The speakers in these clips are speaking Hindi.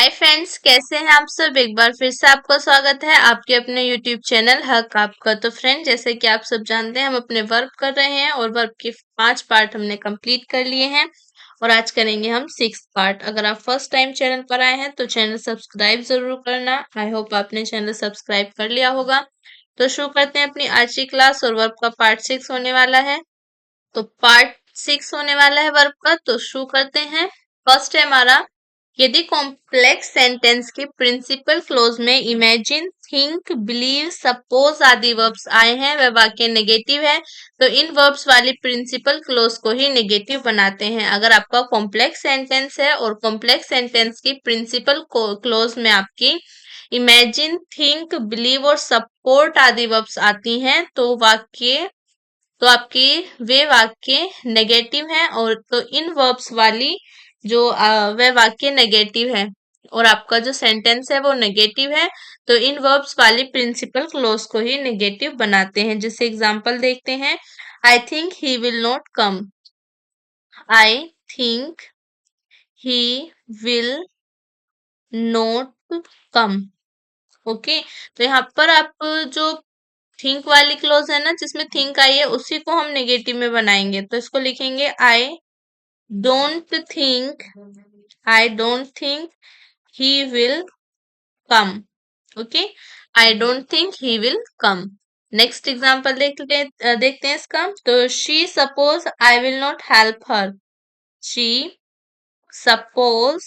हाय फ्रेंड्स, कैसे हैं आप सब। एक बार फिर से आपका स्वागत है आपके अपने यूट्यूब चैनल हक आपका। तो फ्रेंड, जैसे कि आप सब जानते हैं हम अपने वर्क कर रहे हैं और वर्क के 5 पार्ट हमने कंप्लीट कर लिए हैं और आज करेंगे हम 6 पार्ट। अगर आप फर्स्ट टाइम चैनल पर आए हैं तो चैनल सब्सक्राइब जरूर करना। आई होप आपने चैनल सब्सक्राइब कर लिया होगा। तो शुरू करते हैं अपनी आज की क्लास और वर्क का पार्ट 6 होने वाला है। तो पार्ट 6 होने वाला है वर्ब का, तो शुरू करते हैं। फर्स्ट है हमारा, यदि कॉम्प्लेक्स सेंटेंस के प्रिंसिपल क्लोज में इमेजिन, थिंक, बिलीव, सपोज आदि वर्ब्स आए हैं वह वाक्य नेगेटिव है, तो इन वर्ब्स वाली प्रिंसिपल क्लोज को ही नेगेटिव बनाते हैं। अगर आपका कॉम्प्लेक्स सेंटेंस है और कॉम्प्लेक्स सेंटेंस की प्रिंसिपल क्लोज में आपकी इमेजिन, थिंक, बिलीव और सपोर्ट आदि वर्ब्स आती हैं तो आपकी वे वाक्य नेगेटिव है, और तो इन वर्ब्स वाली जो वह वाक्य नेगेटिव है और आपका जो सेंटेंस है वो नेगेटिव है, तो इन वर्ब्स वाली प्रिंसिपल क्लोज को ही नेगेटिव बनाते हैं। जैसे एग्जांपल देखते हैं, I think he will not come. I think he will not come. Okay, तो यहाँ पर आप जो थिंक वाली क्लोज है ना, जिसमें थिंक आई है, उसी को हम नेगेटिव में बनाएंगे। तो इसको लिखेंगे, don't think I don't think he will come. Okay, I don't think he will come. Next example देखते हैं इसका। तो she suppose I will not help her. She suppose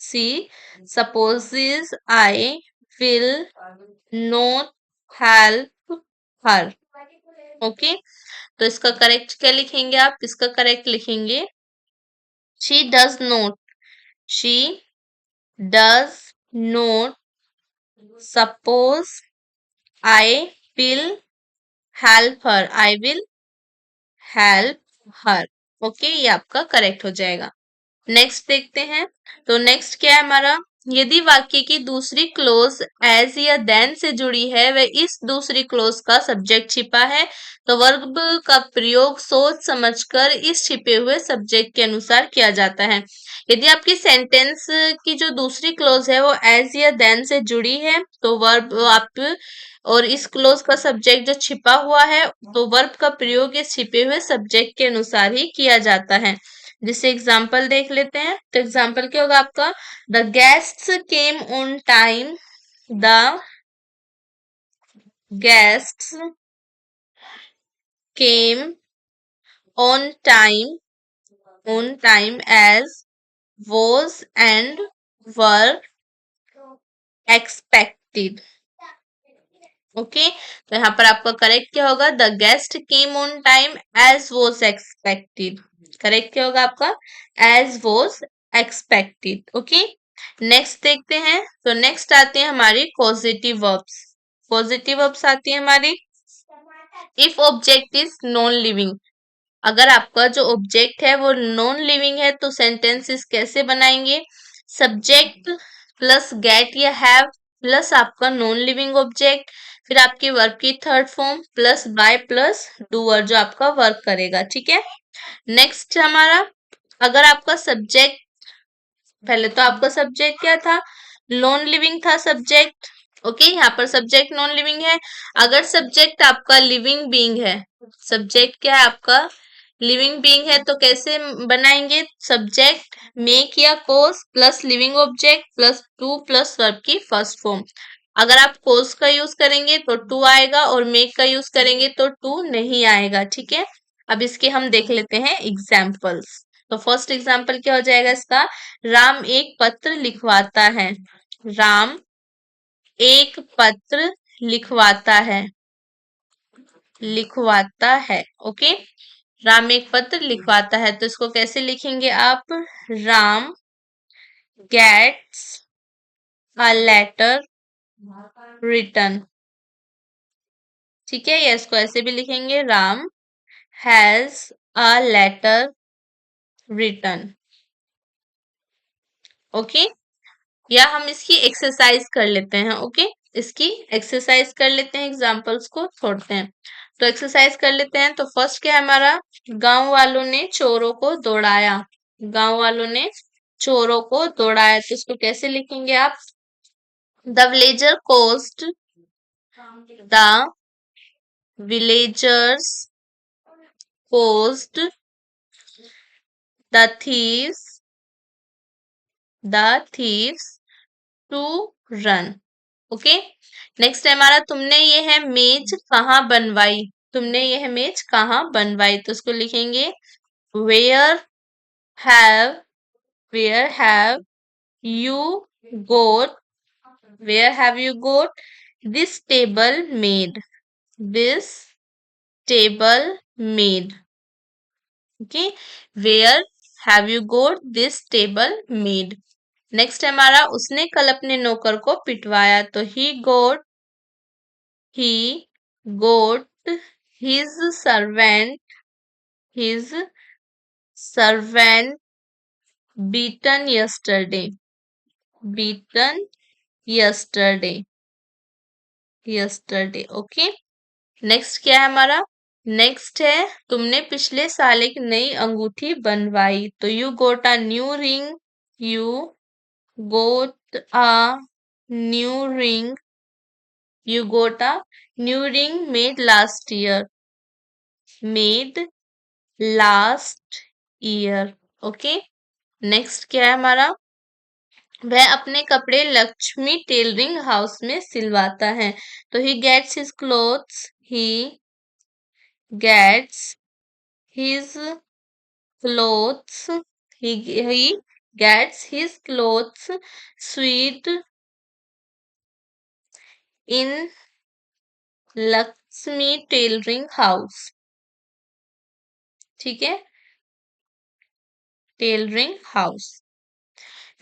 she supposes I will not help her। Okay, तो इसका करेक्ट क्या लिखेंगे आप? इसका करेक्ट लिखेंगे, she does not she does not suppose I will help her। I will help her। Okay, ये आपका करेक्ट हो जाएगा। नेक्स्ट देखते हैं। तो नेक्स्ट क्या है हमारा, यदि वाक्य की दूसरी क्लोज एज या देन से जुड़ी है वह इस दूसरी क्लोज का सब्जेक्ट छिपा है, तो वर्ब का प्रयोग सोच समझकर इस छिपे हुए सब्जेक्ट के अनुसार किया जाता है। यदि आपकी सेंटेंस की जो दूसरी क्लोज है वो एज या देन से जुड़ी है, तो वर्ब आप और इस क्लोज का सब्जेक्ट जो छिपा हुआ है, तो वर्ब का प्रयोग इस छिपे हुए सब्जेक्ट के अनुसार ही किया जाता है। जिससे एग्जाम्पल देख लेते हैं। तो एग्जाम्पल क्या होगा आपका, the guests came on time. The guests came on time as was and were expected। Okay, तो यहाँ पर आपका करेक्ट क्या होगा, the guest came on time as was expected. Correct क्या होगा आपका, as was expected. Okay, next देखते हैं। तो नेक्स्ट आते हैं हमारी पॉजिटिव वर्ब्स। पॉजिटिव वर्ब्स आती है हमारी, if object is non living. अगर आपका जो ऑब्जेक्ट है वो नॉन लिविंग है तो सेंटेंसेस कैसे बनाएंगे, सब्जेक्ट प्लस गेट या हैव प्लस आपका नॉन लिविंग ऑब्जेक्ट, फिर आपकी वर्ब की third form plus by plus doer जो आपका वर्क करेगा। ठीक है, नेक्स्ट हमारा, अगर आपका सब्जेक्ट, पहले तो आपका सब्जेक्ट क्या था, नॉन लिविंग था सब्जेक्ट। ओके, यहाँ पर सब्जेक्ट नॉन लिविंग है। अगर सब्जेक्ट आपका लिविंग बीइंग है, सब्जेक्ट क्या है आपका, लिविंग बीइंग है, तो कैसे बनाएंगे, सब्जेक्ट मेक या cause plus living object plus to plus verb की फर्स्ट फॉर्म। अगर आप कोस का यूज करेंगे तो टू आएगा और मेक का यूज करेंगे तो टू नहीं आएगा। ठीक है, अब इसके हम देख लेते हैं एग्जाम्पल्स। तो फर्स्ट एग्जाम्पल क्या हो जाएगा इसका, राम एक पत्र लिखवाता है। राम एक पत्र लिखवाता है। ओके, राम एक पत्र लिखवाता है, तो इसको कैसे लिखेंगे आप, Ram gets a letter written. ठीक है, या इसको ऐसे भी लिखेंगे, Ram has a letter written. Okay, या हम इसकी एक्सरसाइज कर लेते हैं। ओके, इसकी एक्सरसाइज कर लेते हैं, एग्जाम्पल्स को छोड़ते हैं। तो एक्सरसाइज कर लेते हैं। तो फर्स्ट क्या है हमारा, गांव वालों ने चोरों को दौड़ाया। गांव वालों ने चोरों को दौड़ाया, तो इसको कैसे लिखेंगे आप? The villager caused the villagers caused the thieves to run. Okay, next है हमारा, तुमने ये है मेज कहाँ बनवाई, तुमने ये है मेज कहाँ बनवाई, तो उसको लिखेंगे where have where have you got where have you got this table made, this table made. Okay, where have you got this table made. Next है हमारा, उसने कल अपने नौकर को पिटवाया, तो he got his servant beaten beaten yesterday। Okay, next क्या है हमारा? नेक्स्ट है, तुमने पिछले साल एक नई अंगूठी बनवाई, तो you got a new ring you got a new ring you got a new ring made last year. Okay, next क्या है हमारा? वह अपने कपड़े लक्ष्मी टेलरिंग हाउस में सिलवाता है, तो gets his clothes he gets his clothes sewed in Lakshmi tailoring house. ठीक है, टेलरिंग हाउस।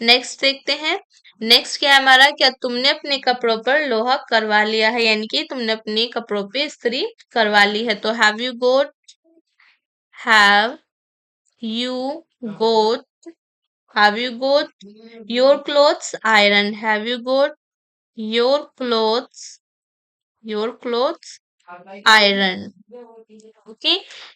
नेक्स्ट देखते हैं, नेक्स्ट क्या है हमारा? क्या तुमने अपने कपड़ों पर लोहा करवा लिया है, यानी कि तुमने अपने कपड़ों पे इस्त्री करवा ली है, तो have you got have you goat your clothes iron, have you goat your clothes your clothes iron. Okay,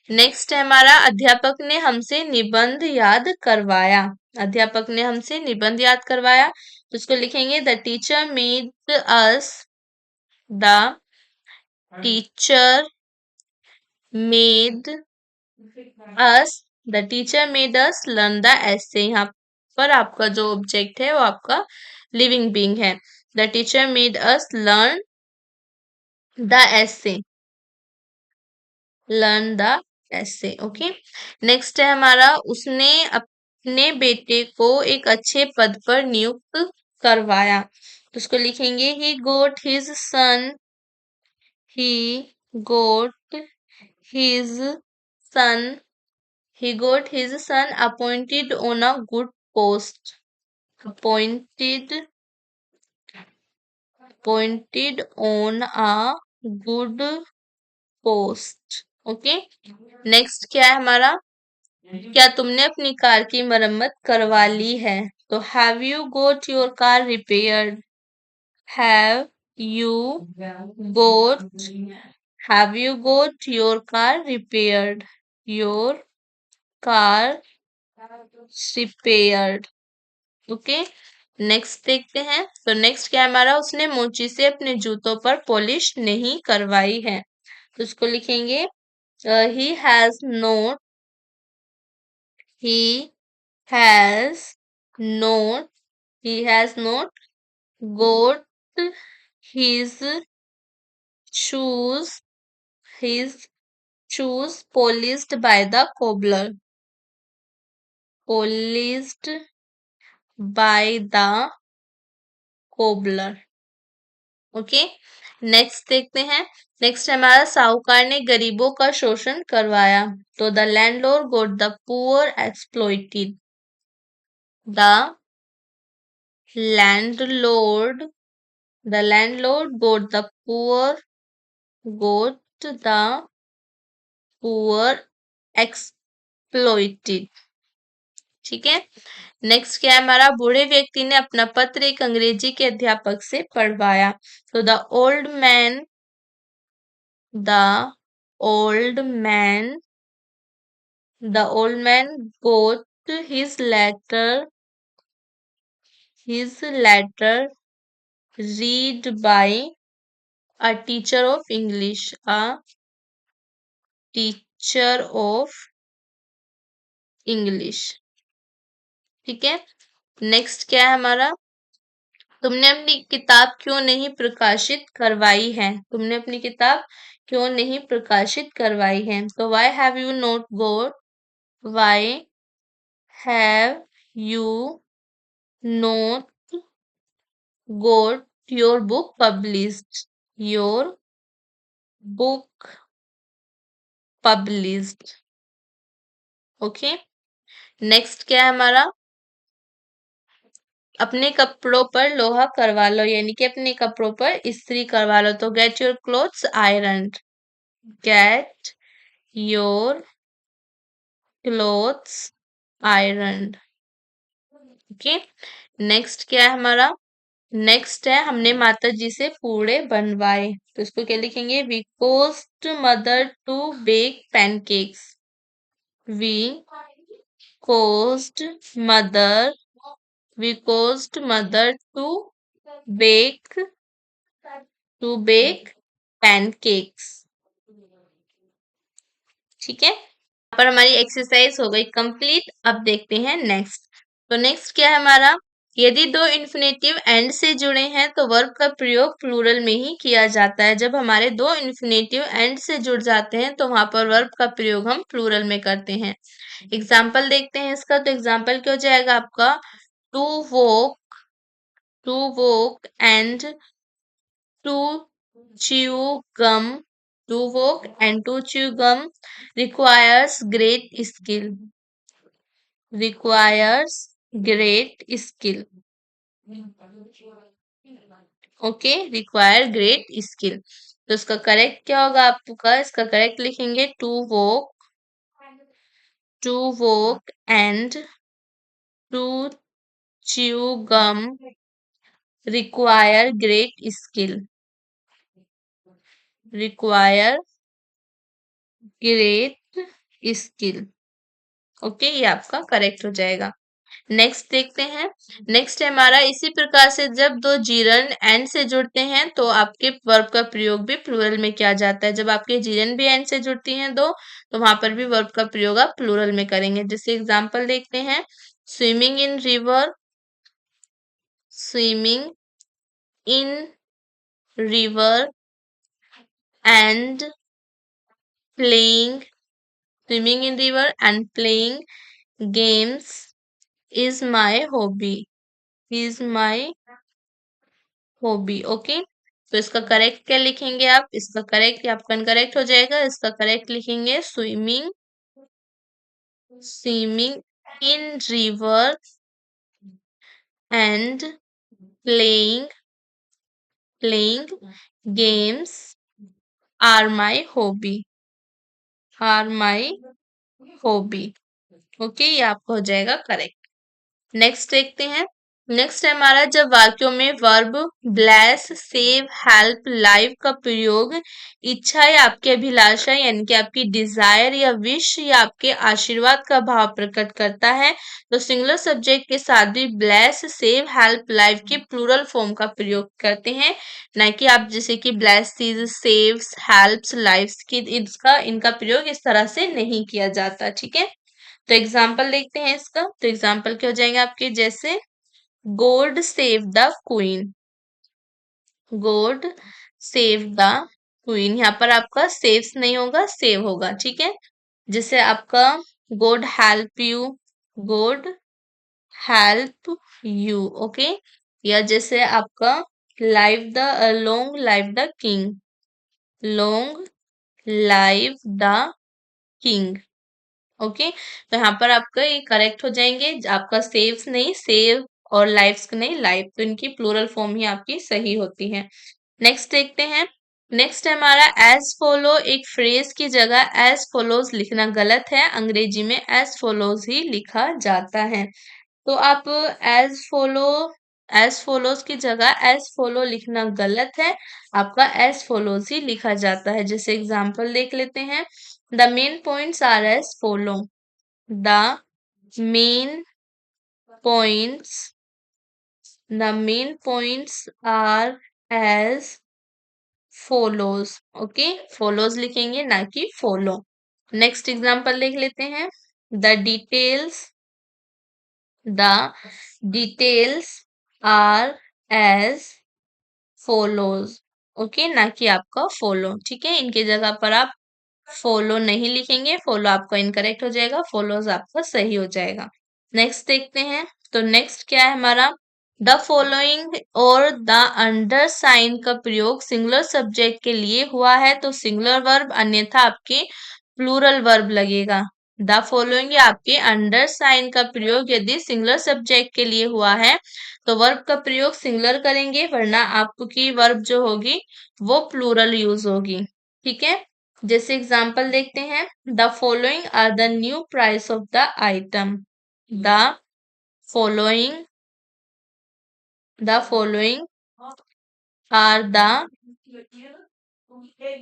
next है हमारा, अध्यापक ने हमसे निबंध याद करवाया, अध्यापक ने हमसे निबंध याद करवाया, तो उसको लिखेंगे the the teacher made us us learn the essay. यहाँ पर आपका जो ऑब्जेक्ट है वो आपका लिविंग बीइंग है। The teacher made us the essay learn the essay. Okay, next है हमारा, उसने अपने बेटे को एक अच्छे पद पर नियुक्त करवाया, तो उसको लिखेंगे he got his son he got his son appointed on a good post appointed appointed on a good post। Okay, next क्या है हमारा? क्या तुमने अपनी कार की मरम्मत करवा ली है, तो have you got have you goat your car repaired your car repaired. Okay, next देखते हैं, तो नेक्स्ट क्या है हमारा? उसने मोची से अपने जूतों पर पॉलिश नहीं करवाई है, तो उसको लिखेंगे he has note he has not he has not got his shoes his shoes polished by the polished by the cobbler। Okay, next देखते हैं, नेक्स्ट हमारा, साहूकार ने गरीबों का शोषण करवाया, तो the landlord goat the poor exploited the landlord got the poor exploited। ठीक है, नेक्स्ट क्या है हमारा? बूढ़े व्यक्ति ने अपना पत्र एक अंग्रेजी के अध्यापक से पढ़वाया, तो the old man got his letter his letter read by a teacher of English. A teacher of English. ठीक है। नेक्स्ट क्या है हमारा, तुमने अपनी किताब क्यों नहीं प्रकाशित करवाई है। तुमने अपनी किताब क्यों नहीं प्रकाशित करवाई है। तो why have you not goat, why have you not goat your book published, your book published. Okay. Next क्या है हमारा, अपने कपड़ों पर लोहा करवा लो, यानी कि अपने कपड़ों पर इस्त्री करवा लो। तो get your clothes iron, get your clothes iron. Okay. Next क्या है हमारा, नेक्स्ट है हमने माता जी से पूड़े बनवाए। तो इसको क्या लिखेंगे, we caused mother to bake pancakes, we caused mother, we caused mother bake to bake pancakes. ठीक है। यहाँ पर हमारी एक्सरसाइज हो गई कंप्लीट। अब देखते हैं नेक्स्ट। तो नेक्स्ट क्या है हमारा, यदि दो इन्फिनेटिव एंड से जुड़े हैं तो वर्ब का प्रयोग प्लूरल में ही किया जाता है। जब हमारे दो इन्फिनेटिव एंड से जुड़ जाते हैं तो वहां पर वर्ब का प्रयोग हम प्लूरल में करते हैं। एग्जाम्पल देखते हैं इसका। तो एग्जाम्पल क्या हो जाएगा आपका, to walk, to walk and to chew gum, to walk and to chew gum requires great skill, requires great skill। Okay, require great skill. तो इसका करेक्ट क्या होगा आपका, इसका करेक्ट लिखेंगे to walk and to chew gum require great skill, require great skill. Okay, ये आपका करेक्ट हो जाएगा। नेक्स्ट देखते हैं। नेक्स्ट है हमारा, इसी प्रकार से जब दो जीरन एंड से जुड़ते हैं तो आपके वर्ब का प्रयोग भी प्लूरल में किया जाता है। जब आपके जीरन भी एंड से जुड़ती हैं दो, तो वहां पर भी वर्ब का प्रयोग आप प्लूरल में करेंगे। जैसे एग्जांपल देखते हैं, swimming in river, swimming in river and playing, swimming in river and playing games is my hobby, is my hobby। Okay. तो इसका करेक्ट क्या लिखेंगे आप, इसका करेक्ट आपका इनकरेक्ट हो जाएगा। इसका करेक्ट लिखेंगे swimming, swimming in river and playing, playing games are my hobby, are my hobby. Okay, ये आपका हो जाएगा करेक्ट। नेक्स्ट देखते हैं। नेक्स्ट है हमारा, जब वाक्यों में verb bless, save, help, live का प्रयोग इच्छा या आपकी अभिलाषा यानी कि आपकी डिजायर या विश या आपके आशीर्वाद का भाव प्रकट करता है, तो सिंगुलर सब्जेक्ट के साथ भी ब्लेस, सेव, हेल्प, लाइव की प्लूरल फॉर्म का प्रयोग करते हैं। ना कि आप जैसे कि ब्लेसिस, सेव्स, हेल्प्स, लाइव्स की इनका प्रयोग इस तरह से नहीं किया जाता। ठीक है। तो एग्जाम्पल देखते हैं इसका। तो एग्जाम्पल क्या हो जाएंगे आपके, जैसे God save the queen, God save the queen. यहाँ पर आपका सेव्स नहीं होगा, सेव होगा। ठीक है। जैसे आपका God help you, God help you. Okay. या जैसे आपका live the, long live the king, long live the king. Okay. तो यहाँ पर आपका ये करेक्ट हो जाएंगे, आपका सेव्स नहीं, सेव, और लाइव्स नहीं, लाइव। तो इनकी प्लूरल फॉर्म ही आपकी सही होती है। नेक्स्ट देखते हैं। नेक्स्ट है हमारा एज फॉलो। एक फ्रेज की जगह एज फॉलोज लिखना गलत है, अंग्रेजी में एज फॉलोज ही लिखा जाता है। तो आप एज फॉलो, एज फॉलोज की जगह एज फॉलो लिखना गलत है, आपका एज फॉलोज ही लिखा जाता है। जैसे एग्जांपल देख लेते हैं। The main points are as follow, the main points The main points are as follows. Okay, follows लिखेंगे ना कि follow. नेक्स्ट एग्जाम्पल देख लेते हैं. The details The details are as follows. Okay, ना कि आपका follow. ठीक है, इनके जगह पर आप follow नहीं लिखेंगे. follow आपका इनकरेक्ट हो जाएगा, follows आपका सही हो जाएगा. नेक्स्ट देखते हैं. तो नेक्स्ट क्या है हमारा. द फॉलोइंग और द अंडर साइन का प्रयोग सिंगुलर सब्जेक्ट के लिए हुआ है तो सिंगुलर वर्ब, अन्यथा आपके प्लूरल वर्ब लगेगा. द फॉलोइंग आपके अंडर साइन का प्रयोग यदि सिंगुलर सब्जेक्ट के लिए हुआ है तो वर्ब का प्रयोग सिंगुलर करेंगे, वरना आपकी वर्ब जो होगी वो प्लूरल यूज होगी. ठीक है, जैसे एग्जांपल देखते हैं. The following are the new price of the item. The following following are the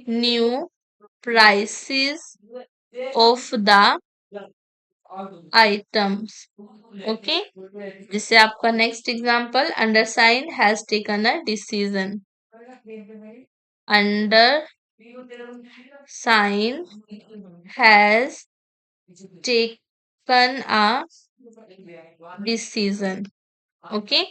new prices of the items. Okay, जिससे आपका next example. Undersign has taken a decision. Undersign has taken a decision. Okay,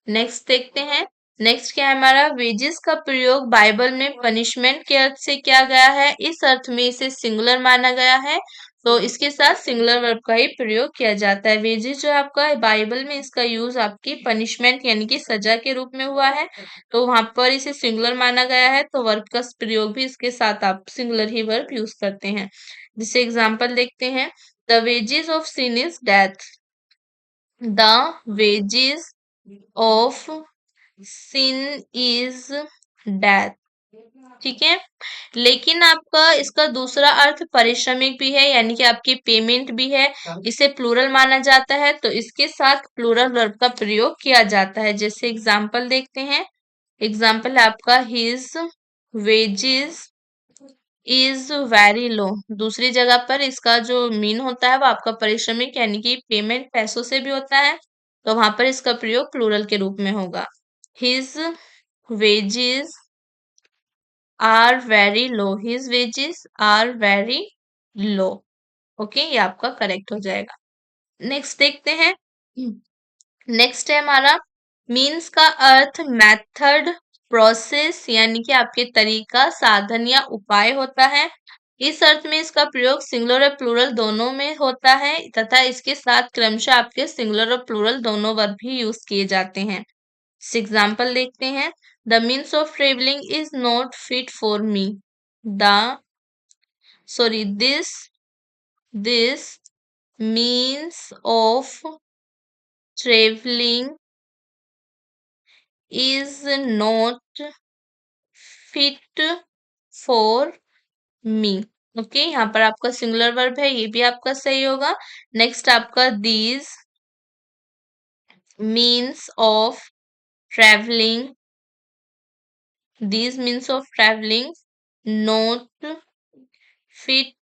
next देखते हैं. नेक्स्ट क्या है हमारा. वेजेस का प्रयोग बाइबल में पनिशमेंट के अर्थ से किया गया है, इस अर्थ में इसे सिंगुलर माना गया है तो इसके साथ सिंगुलर वर्ब का ही प्रयोग किया जाता है. वेजेस जो है आपका बाइबल में, इसका यूज आपकी पनिशमेंट यानी कि सजा के रूप में हुआ है तो वहां पर इसे सिंगुलर माना गया है तो वर्ब का प्रयोग भी इसके साथ आप सिंगुलर ही वर्ब यूज करते हैं. जिससे एग्जाम्पल देखते हैं. The wages of sin is death. The wages of sin is death. ठीक है, लेकिन आपका इसका दूसरा अर्थ पारिश्रमिक भी है यानी कि आपकी पेमेंट भी है. इसे प्लूरल माना जाता है तो इसके साथ प्लूरल वर्ब का प्रयोग किया जाता है. जैसे एग्जाम्पल देखते हैं. एग्जाम्पल है आपका. His wages is very low. दूसरी जगह पर इसका जो मीन होता है वो आपका पारिश्रमिक यानी कि पेमेंट पैसों से भी होता है तो वहां पर इसका प्रयोग प्लूरल के रूप में होगा. His wages are very low. His wages are very low. Okay, ये आपका करेक्ट हो जाएगा. नेक्स्ट देखते हैं. नेक्स्ट है हमारा. मीन्स का अर्थ मेथड, प्रोसेस यानी कि आपके तरीका, साधन या उपाय होता है. इस अर्थ में इसका प्रयोग सिंगुलर और प्लूरल दोनों में होता है तथा इसके साथ क्रमशः आपके सिंगुलर और प्लूरल दोनों वर्ब भी यूज किए जाते हैं. एग्जाम्पल देखते हैं. The means of travelling is not fit for me. The sorry this means of traveling is not fit for me. Okay, यहाँ पर आपका सिंगुलर वर्ब है, ये भी आपका सही होगा. नेक्स्ट आपका these means of traveling not fit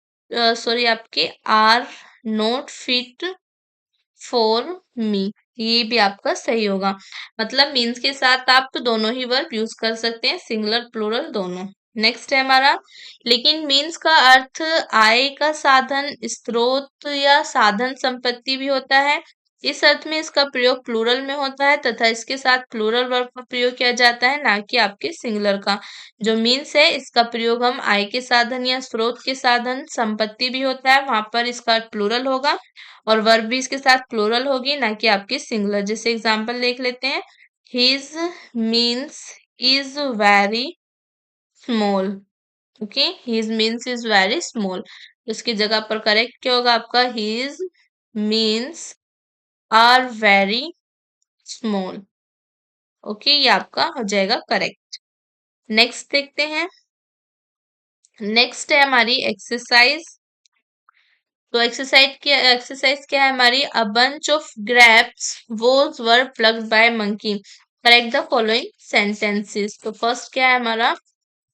आपके are not fit for me, ये भी आपका सही होगा. मतलब मीन्स के साथ आप दोनों ही वर्ब यूज कर सकते हैं, सिंगुलर प्लूरल दोनों. नेक्स्ट है हमारा. लेकिन मीन्स का अर्थ आय का साधन, स्रोत या साधन संपत्ति भी होता है. इस अर्थ में इसका प्रयोग प्लूरल में होता है तथा इसके साथ प्लूरल वर्ब का प्रयोग किया जाता है, ना कि आपके सिंगुलर का. जो मीन्स है इसका प्रयोग हम आय के साधन या स्रोत के साधन, संपत्ति भी होता है वहां पर इसका प्लूरल होगा और वर्ब भी इसके साथ प्लूरल होगी, ना कि आपकी सिंगुलर. जैसे एग्जांपल देख लेते हैं. His means is very small. Okay, his means is very small. उसकी जगह पर करेक्ट क्या होगा आपका. His means are very small. Okay, ये आपका हो जाएगा करेक्ट. नेक्स्ट देखते हैं. नेक्स्ट है हमारी एक्सरसाइज. तो एक्सरसाइज क्या है हमारी. A bunch of grapes was were plucked by monkey. Correct the following sentences. तो फर्स्ट क्या है हमारा.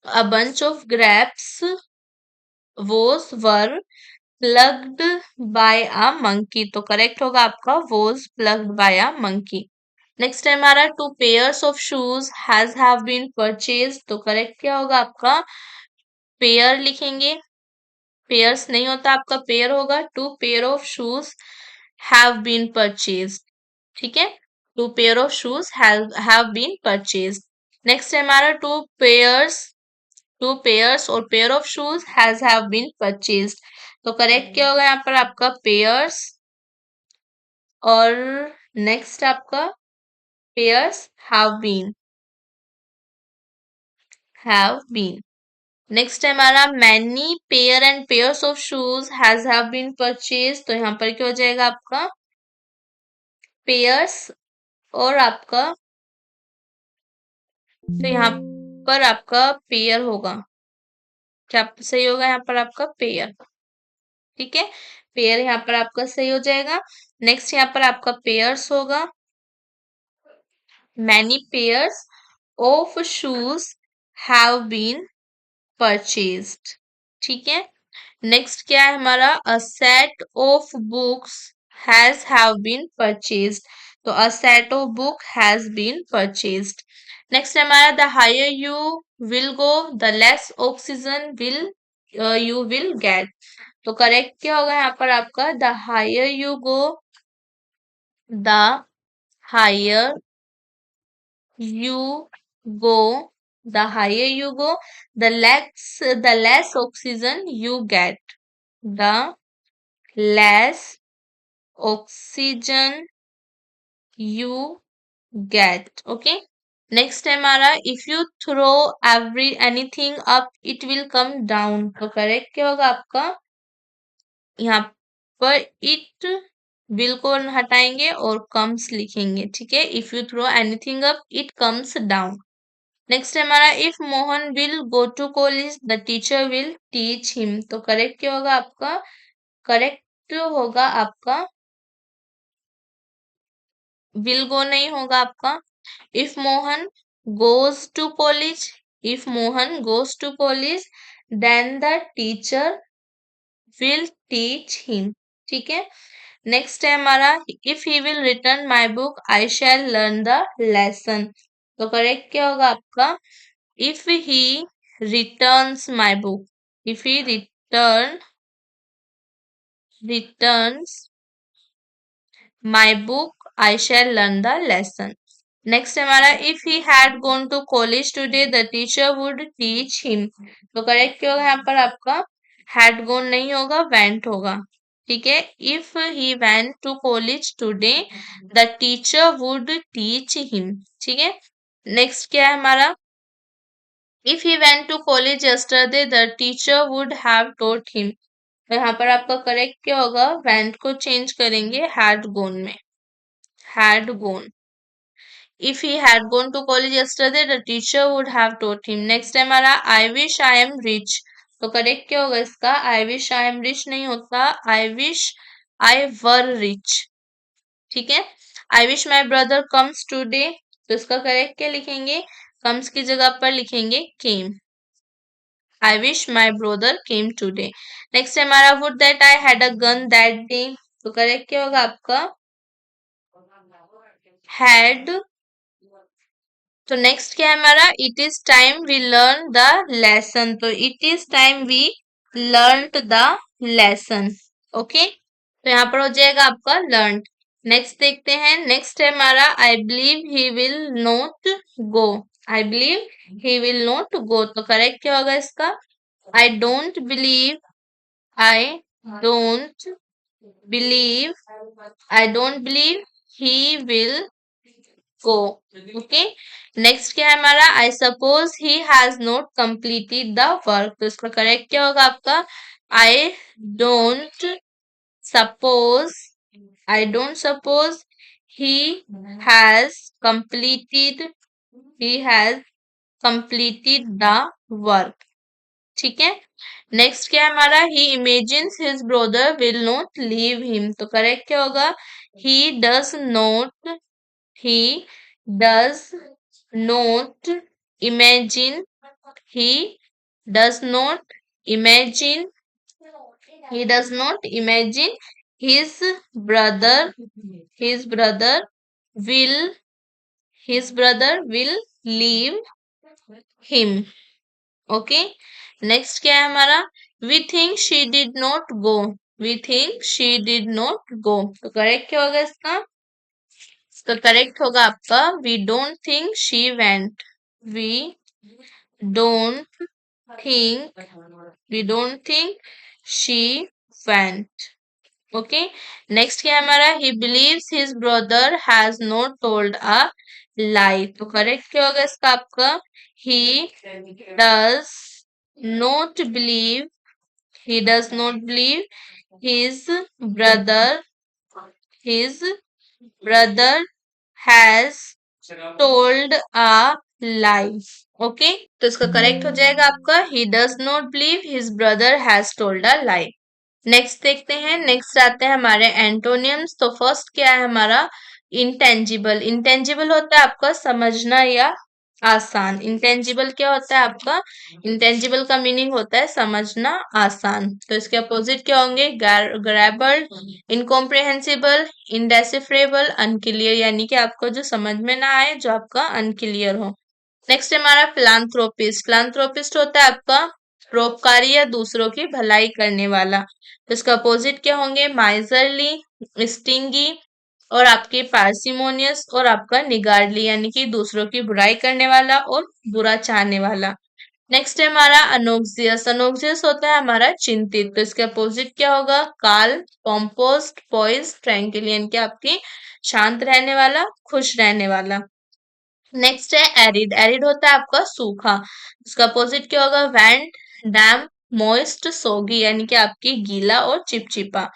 A bunch of grapes was were plucked by a monkey. तो करेक्ट होगा आपका was plucked by a monkey. Next है हमारा 2 pairs of shoes has have been purchased, तो करेक्ट क्या होगा आपका? पेयर लिखेंगे, पेयर्स नहीं होता आपका, पेयर होगा। 2 pair of shoes have been purchased, ठीक है। 2 pair of shoes have been purchased। Next है हमारा टू पेयर्स और pair of shoes has have been purchased, तो करेक्ट क्या होगा यहाँ पर आपका? पेयर्स और नेक्स्ट आपका पेयर्स हैव बीन। नेक्स्ट है हमारा many pair and pairs of shoes has have been purchase, तो यहाँ पर क्या हो जाएगा आपका? पेयर्स और आपका, तो यहाँ पर आपका पेयर होगा, क्या सही होगा यहाँ पर आपका? पेयर, ठीक है। पेयर यहाँ पर आपका सही हो जाएगा। नेक्स्ट यहाँ पर आपका पेयर्स होगा, many pairs of shoes have been purchased, ठीक है। नेक्स्ट क्या है हमारा? A set of books has have been purchased, तो a set of book has been purchased. Next है हमारा the higher you will go the less oxygen will you will get, तो करेक्ट क्या होगा यहाँ पर आपका? The higher you go, the higher you go, the higher you go, the less oxygen you get, the less oxygen you get, okay। Next है हमारा if you throw anything up it will come down, तो करेक्ट क्या होगा आपका? यहाँ पर इट विल को हटाएंगे और कम्स लिखेंगे, ठीक है। If you throw anything up it comes down. Next है हमारा if Mohan will go to college the teacher will teach him, तो करेक्ट क्या होगा आपका? करेक्ट होगा आपका, विल गो नहीं होगा आपका। If Mohan goes to college, if Mohan goes to college then the teacher will teach him, ठीक है। नेक्स्ट है हमारा if he will return my book I shall learn the lesson, तो करेक्ट क्या होगा आपका? If he returns my book, if he returns my book I shall learn the lesson. Next हमारा if he had gone to college today the teacher would teach him, तो करेक्ट क्या होगा यहाँ पर आपका? हैड गोन नहीं होगा, वेंट होगा, ठीक है। If he went to college today the teacher would teach him, ठीक है। नेक्स्ट क्या है हमारा? If he went to college yesterday the teacher would have taught him, तो यहाँ पर आपका करेक्ट क्या होगा? वेंट को चेंज करेंगे हैड गोन में, had gone। If he had gone to college yesterday, the teacher would have taught him। Next है हमारा I wish I am rich, तो करेक्ट क्या होगा इसका? I wish I am rich नहीं होता, I wish I were rich, ठीक है। I wish my brother comes today, तो इसका करेक्ट क्या लिखेंगे? comes की जगह पर लिखेंगे came। I wish my brother came today। Next है हमारा would that I had a gun that day, तो करेक्ट क्या होगा आपका? had। तो नेक्स्ट क्या है हमारा? It is time we learn the lesson, तो it is time we learn the lesson, okay. तो यहाँ पर हो जाएगा आपका लर्न। नेक्स्ट देखते हैं, नेक्स्ट है हमारा I believe he will not go, I believe he will not go, तो करेक्ट क्या होगा इसका? I don't believe, I don't believe, I don't believe he will go, okay. Next क्या है हमारा? I suppose he has not completed the work, तो इसका करेक्ट क्या होगा आपका? I don't suppose, I don't suppose he has completed, he has completed the work, ठीक है। नेक्स्ट क्या है हमारा? He imagines his brother will not leave him, तो करेक्ट क्या होगा? He does not, he does not imagine, he does not imagine, he does not imagine his brother will his brother will leave him. Okay, next क्या है हमारा? We think she did not go, we think she did not go, तो करेक्ट क्या होगा इसका? तो करेक्ट होगा आपका we don't think she went, we don't think, we don't think she went. Okay, next क्या है हमारा? He believes his brother has not told a lie, तो करेक्ट क्या होगा इसका आपका? He does not believe, he does not believe his brother, his brother has told a lie. Okay, तो इसका करेक्ट हो जाएगा आपका he does not believe his brother has told a lie. Next देखते हैं, नेक्स्ट आते हैं हमारे एंटोनियम्स। तो फर्स्ट क्या है हमारा? इंटेंजिबल। इंटेंजिबल होता है आपका समझना या आसान। इंटेंजिबल क्या होता है आपका? इंटेंजिबल का मीनिंग होता है समझना आसान। तो इसके अपोजिट क्या होंगे? ग्रैबल, इनकॉम्प्रिहेंसिबल, इंडेसिफरेबल, अनक्लियर, यानी कि आपको जो समझ में ना आए, जो आपका अनक्लियर हो। नेक्स्ट है हमारा फिलांथ्रोपिस्ट। फिलांथ्रोपिस्ट होता है आपका परोपकारी या दूसरों की भलाई करने वाला। तो इसका अपोजिट क्या होंगे? माइजरली, स्टिंगी, और आपके पार्सिमोनियस, और आपका निगार्डली, यानी कि दूसरों की बुराई करने वाला और बुरा चाहने वाला। नेक्स्ट है हमारा अनोक्सियस। अनोक्सियस होता है हमारा चिंतित। तो इसके अपोजिट क्या होगा? काल्म, कॉम्पोस्ट, पॉइज, ट्रैंक्विल, यानी कि आपकी शांत रहने वाला, खुश रहने वाला। नेक्स्ट है एरिड। एरिड होता है आपका सूखा। उसका अपोजिट क्या होगा? वेंट, डैम, मॉइस्ट, सोगी, यानी कि आपकी गीला और चिपचिपा।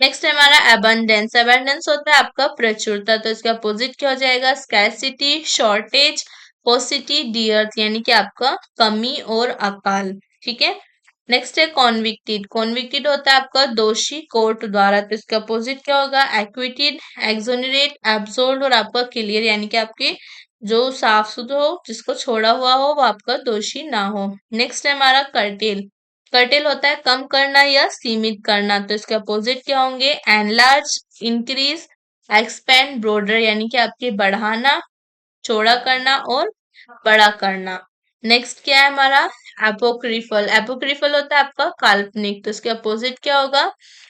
नेक्स्ट है हमारा एबंडेंस। एबंडेंस होता है आपका प्रचुरता। तो इसका अपोजिट क्या हो जाएगा? स्कैरसिटी, शॉर्टेज, पोसिटी, डियर्थ, यानी कि आपका कमी और अकाल। ठीक है, नेक्स्ट है कॉन्विक्टेड। कॉन्विक्टेड होता है आपका दोषी कोर्ट द्वारा। तो इसका अपोजिट क्या होगा? एक्विटेड, एक्सोनरेट, एब्सोल्ड, और आपका क्लियर, यानी कि आपके जो साफ सुथरा हो, जिसको छोड़ा हुआ हो, वो आपका दोषी ना हो। नेक्स्ट है हमारा कर्टेल। कर्टेल होता है कम करना या सीमित करना। तो इसके अपोजिट क्या होंगे? एनलार्ज, इंक्रीज, एक्सपेंड, ब्रोडर, यानी कि आपके बढ़ाना, चौड़ा करना और बड़ा करना। नेक्स्ट क्या है हमारा? एपोक्रिफल। एपोक्रिफल होता है आपका काल्पनिक। तो इसके अपोजिट क्या होगा?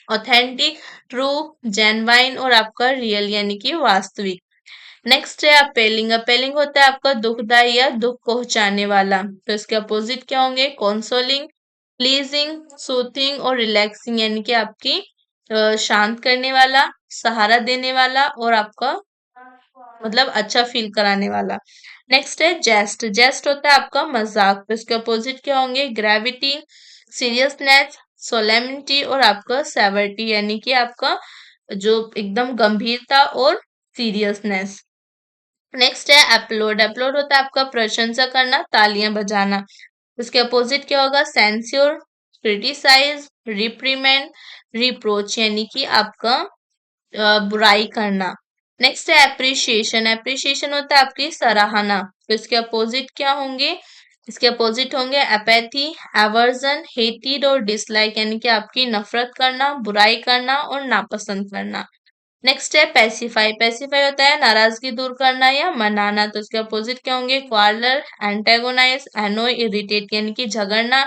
ऑथेंटिक, ट्रू, जेन्युइन, और आपका रियल, यानी कि वास्तविक। नेक्स्ट है अपेलिंग। अपेलिंग होता है आपका दुखदाई या दुख पहुंचाने वाला। तो इसके अपोजिट क्या होंगे? कंसोलिंग, प्लीजिंग, सूथिंग, और रिलैक्सिंग, यानी कि आपकी शांत करने वाला, सहारा देने वाला, और आपका मतलब अच्छा फील कराने वाला। नेक्स्ट है जेस्ट। जेस्ट होता है आपका मजाक। तो इसके अपोजिट क्या होंगे? ग्रेविटी, सीरियसनेस, सोलेमिटी, और आपका सेवर्टी, यानी कि आपका जो एकदम गंभीरता और सीरियसनेस। नेक्स्ट है अपलोड। अपलोड होता है आपका प्रशंसा करना, तालियां बजाना। उसके अपोजिट क्या होगा? सेंस्योर, क्रिटिसाइज, रिप्रीमेंड, रिप्रोच, यानी कि आपका बुराई करना। नेक्स्ट है एप्रिशिएशन। एप्रिशिएशन होता है आपकी सराहना। तो इसके अपोजिट क्या होंगे? इसके अपोजिट होंगे एपैथी, एवर्जन, हेटेड, और डिसलाइक, यानी कि आपकी नफरत करना, बुराई करना और नापसंद करना। नेक्स्ट है पैसिफाई। पैसिफाई होता है नाराजगी दूर करना या मनाना। तो इसके अपोजिट क्या होंगे? क्वारलर, एंटेगोनाइज, एनोय, इरिटेट, यानी कि झगड़ना,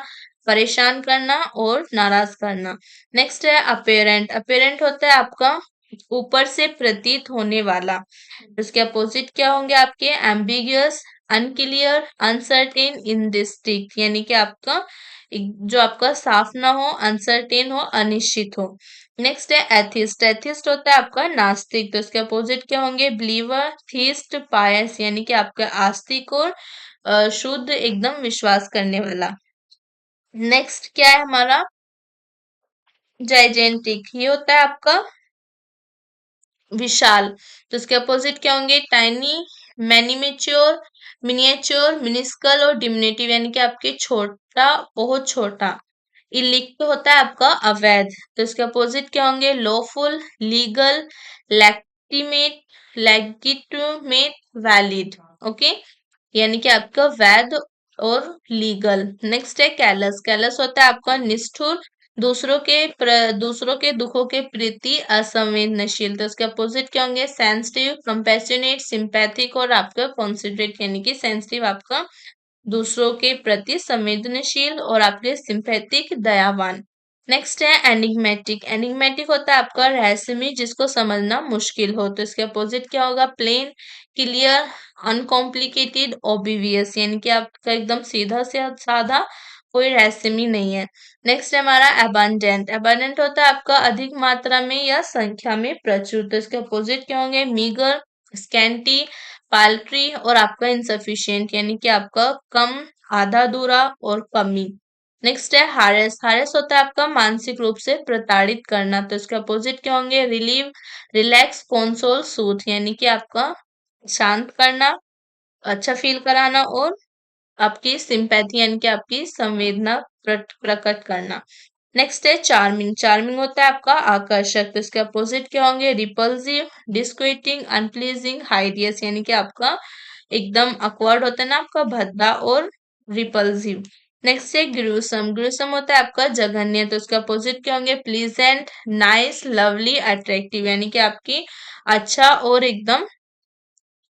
परेशान करना और नाराज करना। नेक्स्ट है अपेरेंट। अपेरेंट होता है आपका ऊपर से प्रतीत होने वाला। इसके अपोजिट क्या होंगे आपके? एम्बिगियस, अनक्लियर, अनसर्टेन, इनडिस्टिंक्ट, यानी कि आपका जो आपका साफ ना हो, अनसर्टेन हो, अनिश्चित हो। नेक्स्ट है एथिस्ट। एथिस्ट होता है आपका नास्तिक। तो इसके अपोजिट क्या होंगे? बिलीवर, थीस्ट, पायस, यानी कि आपका आस्तिक और शुद्ध एकदम विश्वास करने वाला। नेक्स्ट क्या है हमारा? जाइजेंटिक। ये होता है आपका विशाल। तो इसके अपोजिट क्या होंगे? टाइनी, मैनिमेच्योर, मिनिएच्योर, मिनिस्कल, और डिमिनिटिव, यानी कि आपके छोटा, बहुत छोटा। इलिक्ट होता है आपका अवैध। तो इसके अपोजिट क्या होंगे? Lawful, legal, लेगिटिमेट, लेगिटिमेट, valid. ओके, यानी कि आपका वैध और लीगल। नेक्स्ट है कैलस। कैलस होता है आपका निष्ठुर, दूसरों के दुखों के प्रति असंवेदनशील। तो इसके अपोजिट क्या होंगे? सेंसिटिव, कंपैशनेट, सिंपैथिक और आपका कॉन्सिडरेट, यानी कि सेंसिटिव आपका दूसरों के प्रति संवेदनशील और आपके सिंपैथिक दयावान। नेक्स्ट है एनिग्मेटिक। एनिग्मेटिक होता है आपका रहस्यमय, जिसको समझना मुश्किल हो। तो इसके अपोजिट क्या होगा? प्लेन, क्लियर, अनकॉम्प्लिकेटेड, ऑब्वियस, यानी कि आपका एकदम सीधा से साधा, कोई रहस्यमय नहीं है। नेक्स्ट है हमारा अबंडेंट। अबंडेंट होता है आपका अधिक मात्रा में या संख्या में प्रचुर। तो इसके अपोजिट क्या होंगे? मीगर, स्कैंटी, पाल्ट्री और आपका इनसफिशिएंट, यानी कि आपका कम, आधा अधूरा और कमी। नेक्स्ट है हारेस। हारेस होता है आपका मानसिक रूप से प्रताड़ित करना। तो इसके अपोजिट क्या होंगे? रिलीव, रिलैक्स, कंसोल, सूथ, यानी कि आपका शांत करना, अच्छा फील कराना और आपकी सिंपैथी, यानी कि आपकी संवेदना प्रकट करना। नेक्स्ट है चार्मिंग। चार्मिंग होता है आपका आकर्षक। तो इसके अपोजिट क्या होंगे? रिपल्सिव, डिस्क्विटिंग, अनप्लीजिंग, हाइडियस, यानी कि आपका एकदम अकवर्ड होता है ना आपका, भद्दा और रिपल्सिव। नेक्स्ट है ग्रूसम। ग्रूसम होता है आपका जघन्य। तो इसके अपोजिट क्या होंगे? प्लीजेंट, नाइस, लवली, अट्रैक्टिव, यानी कि आपकी अच्छा और एकदम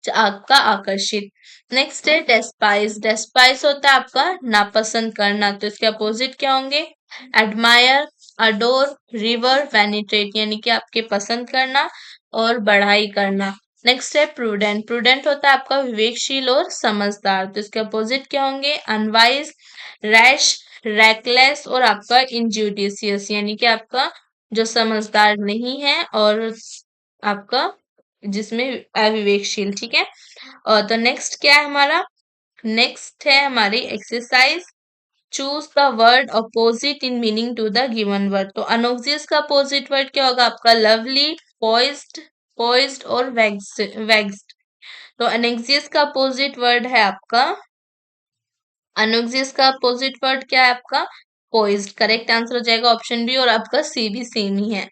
आपका आकर्षित। नेक्स्ट है डेस्पाइस। डेस्पाइस होता है आपका नापसंद करना। तो इसके अपोजिट क्या होंगे? एडमायर, अडोर, रिवर, वेनिट्रेट, यानी कि आपके पसंद करना और बढ़ाई करना। नेक्स्ट है प्रूडेंट। प्रूडेंट होता है आपका विवेकशील और समझदार। तो इसके अपोजिट क्या होंगे? अनवाइज, रैश, रेकलेस और आपका इंजुडिशियस, यानी कि आपका जो समझदार नहीं है और आपका जिसमें अविवेकशील। ठीक है। और तो नेक्स्ट क्या है हमारा? नेक्स्ट है हमारी exercise. Choose the word opposite in meaning to the given word. तो अनोक्सियस का अपोजिट वर्ड क्या होगा आपका? लवली, पॉइज्ड, पोइज्ड और वेक्स्ड। तो अनेक्सियस का अपोजिट वर्ड है आपका, अनोक्सियस का अपोजिट वर्ड क्या है आपका? पोइज्ड। करेक्ट आंसर हो जाएगा ऑप्शन बी और आपका सी भी सेम ही है।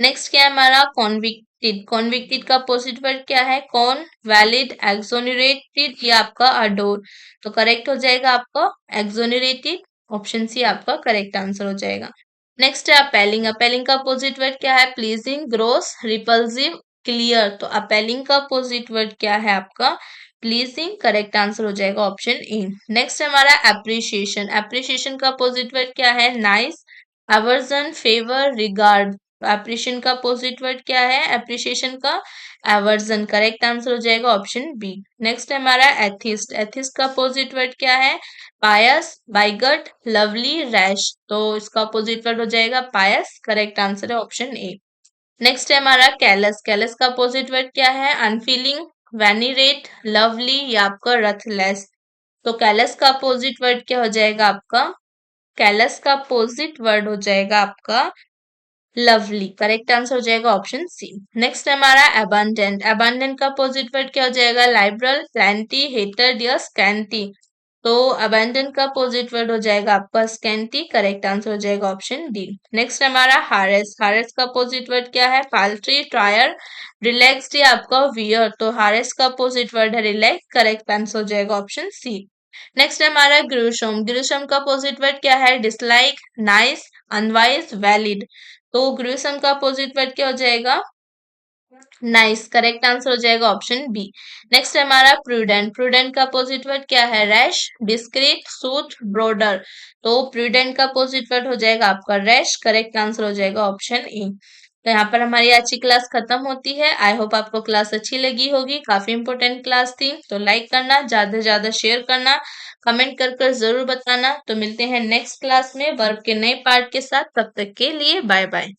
नेक्स्ट क्या है हमारा? कॉन्विक्टेड। कॉन्विक्टेड का अपोजिट वर्ड क्या है? कॉन, वैलिड, एक्सोनरेटेड या आपका अडोर। तो करेक्ट हो जाएगा आपका एक्सोनरेटेड, ऑप्शन सी आपका करेक्ट आंसर हो जाएगा। नेक्स्ट है अपेलिंग। अपेलिंग का अपोजिट वर्ड क्या है? Pleasing, gross, repulsive, clear. तो अपेलिंग का अपोजिट वर्ड क्या है आपका? प्लीजिंग। करेक्ट आंसर हो जाएगा ऑप्शन ए। नेक्स्ट है हमारा एप्रिसिएशन। एप्रिसिएशन का अपोजिट वर्ड क्या है? Nice, aversion, favour, regard. Appreciation का अपोजिट वर्ड क्या है? एप्रिशिएशन का एवर्जन। करेक्ट आंसर हो जाएगा ऑप्शन बी। नेक्स्ट है हमारा एथिस्ट। एथिस्ट का अपोजिट वर्ड क्या है? पायस, बाइगट, लवली, रैश। तो इसका अपोजिट वर्ड हो जाएगा पायस। करेक्ट आंसर है ऑप्शन ए। नेक्स्ट है हमारा कैलस। कैलस का अपोजिट वर्ड क्या है? अनफीलिंग, वेनिरेट, लवली या आपका रथलेस। तो कैलस का अपोजिट वर्ड क्या हो जाएगा आपका? कैलस का अपोजिट वर्ड हो जाएगा आपका लवली। करेक्ट आंसर हो जाएगा ऑप्शन सी। नेक्स्ट हमारा अबंडेंट। अबंडेंट का अपोजिट वर्ड क्या हो जाएगा? लाइबरल, प्लेंटी, हेटेड या स्कैंटी। तो अबंडेंट का अपोजिट वर्ड हो जाएगा आपका स्कैंटी। करेक्ट आंसर हो जाएगा ऑप्शन डी। नेक्स्ट हमारा हारेस। हारेस का अपोजिट वर्ड क्या है? पाल्ट्री, ट्रायर, रिलैक्स्ड या आपका वियर। तो हारेस का अपोजिट वर्ड है रिलैक्स। करेक्ट आंसर हो जाएगा ऑप्शन सी। नेक्स्ट है हमारा ग्रूशम। ग्रूशम का अपोजिट वर्ड क्या है? Dislike, nice, unwise, valid. तो ग्रूसम का अपोजिट वर्ड क्या हो जाएगा? नाइस। करेक्ट आंसर हो जाएगा ऑप्शन बी। नेक्स्ट है हमारा प्रूडेंट। प्रूडेंट का अपोजिट वर्ड क्या है? Rash, discrete, suit, brother. तो प्रूडेंट का अपोजिट वर्ड हो जाएगा आपका रैश। करेक्ट आंसर हो जाएगा ऑप्शन ए। तो यहाँ पर हमारी आज की क्लास खत्म होती है। आई होप आपको क्लास अच्छी लगी होगी। काफी इंपॉर्टेंट क्लास थी। तो लाइक करना, ज्यादा से ज्यादा शेयर करना, कमेंट कर जरूर बताना। तो मिलते हैं नेक्स्ट क्लास में वर्ब के नए पार्ट के साथ। तब तक के लिए बाय बाय।